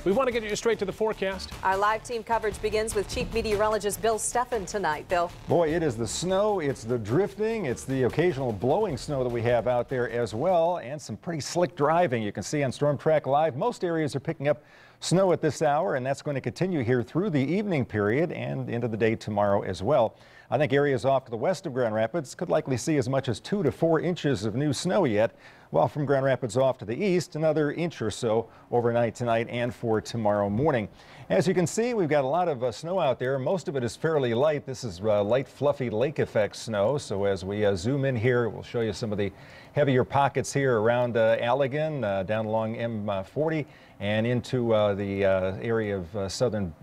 We want to get you straight to the forecast. Our live team coverage begins with Chief Meteorologist Bill Steffen tonight. Bill. Boy, it is the snow, it's the drifting, it's the occasional blowing snow that we have out there as well, and some pretty slick driving. You can see on Storm Track Live, most areas are picking up snow at this hour, and that's going to continue here through the evening period and into the day tomorrow as well. I think areas off to the west of Grand Rapids could likely see as much as 2 to 4 inches of new snow yet, while from Grand Rapids off to the east, another inch or so overnight tonight and for tomorrow morning. As you can see, we've got a lot of snow out there. Most of it is fairly light. This is light, fluffy lake effect snow. So as we zoom in here, we'll show you some of the heavier pockets here around Allegan, down along M40 and into the area of southern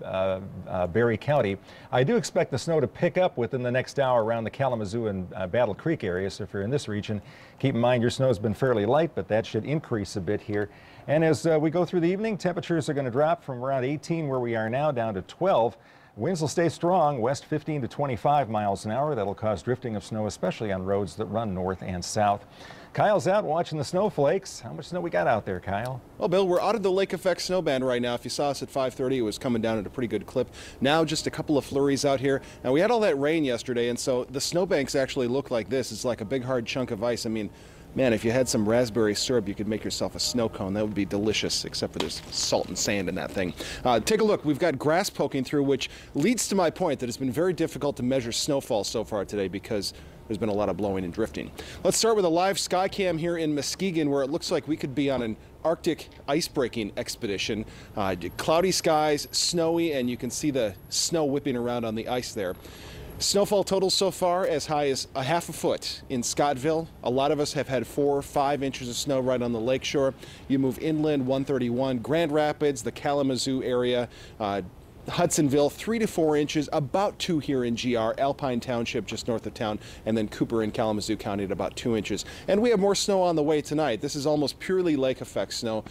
Barry County. I do expect the snow to pick up within the next hour around the Kalamazoo and Battle Creek area. So if you're in this region, keep in mind your snow has been fairly light, but that should increase a bit here. And as we go through the evening, temperatures are going to drop from around 18 where we are now down to 12. Winds will stay strong, west 15 to 25 miles an hour. That'll cause drifting of snow, especially on roads that run north and south. Kyle's out watching the snowflakes. How much snow we got out there, Kyle? Well, Bill, we're out of the lake effect snow band right now. If you saw us at 5:30, it was coming down at a pretty good clip. Now just a couple of flurries out here. Now we had all that rain yesterday, and so the snowbanks actually look like this. It's like a big hard chunk of ice. I mean, man, if you had some raspberry syrup, you could make yourself a snow cone. That would be delicious, except for there's salt and sand in that thing. Take a look. We've got grass poking through, which leads to my point that it's been very difficult to measure snowfall so far today because there's been a lot of blowing and drifting. Let's start with a live sky cam here in Muskegon, where it looks like we could be on an Arctic ice-breaking expedition. Cloudy skies, snowy, and you can see the snow whipping around on the ice there. Snowfall totals so far as high as a half a foot in Scottville. A lot of us have had 4 or 5 inches of snow right on the lakeshore. You move inland, 131, Grand Rapids, the Kalamazoo area, Hudsonville, 3 to 4 inches, about 2 here in GR, Alpine Township just north of town, and then Cooper in Kalamazoo County at about 2 inches. And we have more snow on the way tonight. This is almost purely lake effect snow.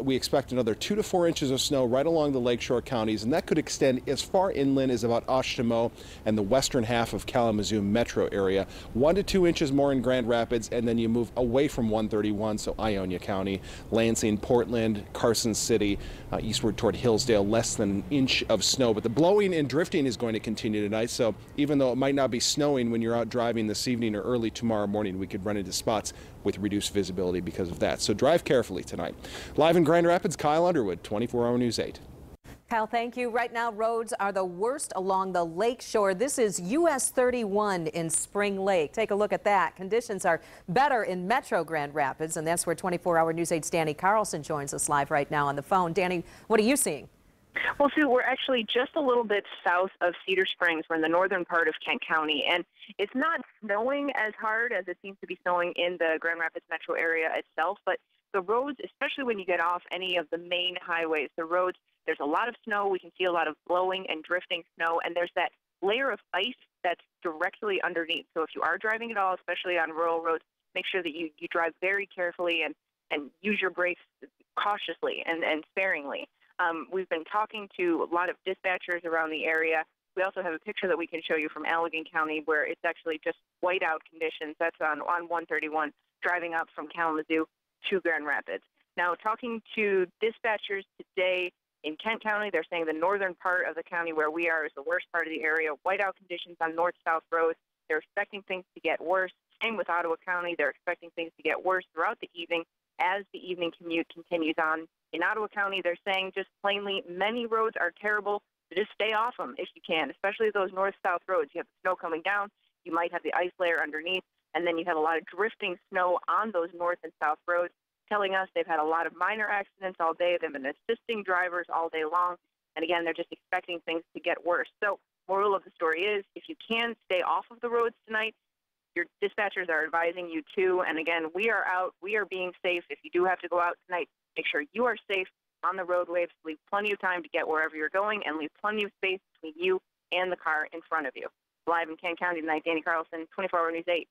We expect another 2 to 4 inches of snow right along the lakeshore counties, and that could extend as far inland as about Oshtemo and the western half of Kalamazoo metro area. 1 to 2 inches more in Grand Rapids, and then you move away from 131, so Ionia County, Lansing, Portland, Carson City, eastward toward Hillsdale, less than an inch of snow. But the blowing and drifting is going to continue tonight, so even though it might not be snowing when you're out driving this evening or early tomorrow morning, we could run into spots with reduced visibility because of that. So drive carefully tonight. Live in Grand Rapids, Kyle Underwood, 24-Hour News 8. Kyle, thank you. Right now, roads are the worst along the lake shore. This is US 31 in Spring Lake. Take a look at that. Conditions are better in Metro Grand Rapids, and that's where 24-Hour News 8's Danny Carlson joins us live right now on the phone. Danny, what are you seeing? Well, Sue, we're actually just a little bit south of Cedar Springs. We're in the northern part of Kent County, and it's not snowing as hard as it seems to be snowing in the Grand Rapids metro area itself, but the roads, especially when you get off any of the main highways, the roads, there's a lot of snow. We can see a lot of blowing and drifting snow, and there's that layer of ice that's directly underneath. So if you are driving at all, especially on rural roads, make sure that you drive very carefully and use your brakes cautiously and sparingly. We've been talking to a lot of dispatchers around the area. We also have a picture that we can show you from Allegan County where it's actually just whiteout conditions. That's on 131, driving up from Kalamazoo to Grand Rapids. Now, talking to dispatchers today in Kent County, they're saying the northern part of the county where we are is the worst part of the area. Whiteout conditions on north-south roads. They're expecting things to get worse. Same with Ottawa County. They're expecting things to get worse throughout the evening as the evening commute continues on. In Ottawa County, they're saying just plainly many roads are terrible, so just stay off them if you can, especially those north-south roads. You have the snow coming down, you might have the ice layer underneath, and then you have a lot of drifting snow on those north and south roads, telling us they've had a lot of minor accidents all day. They've been assisting drivers all day long, and again, they're just expecting things to get worse. So moral of the story is, if you can stay off of the roads tonight, your dispatchers are advising you to, and again, we are out, we are being safe. If you do have to go out tonight, make sure you are safe on the roadways. Leave plenty of time to get wherever you're going, and leave plenty of space between you and the car in front of you. Live in Kent County tonight, Danny Carlson, 24-Hour News 8.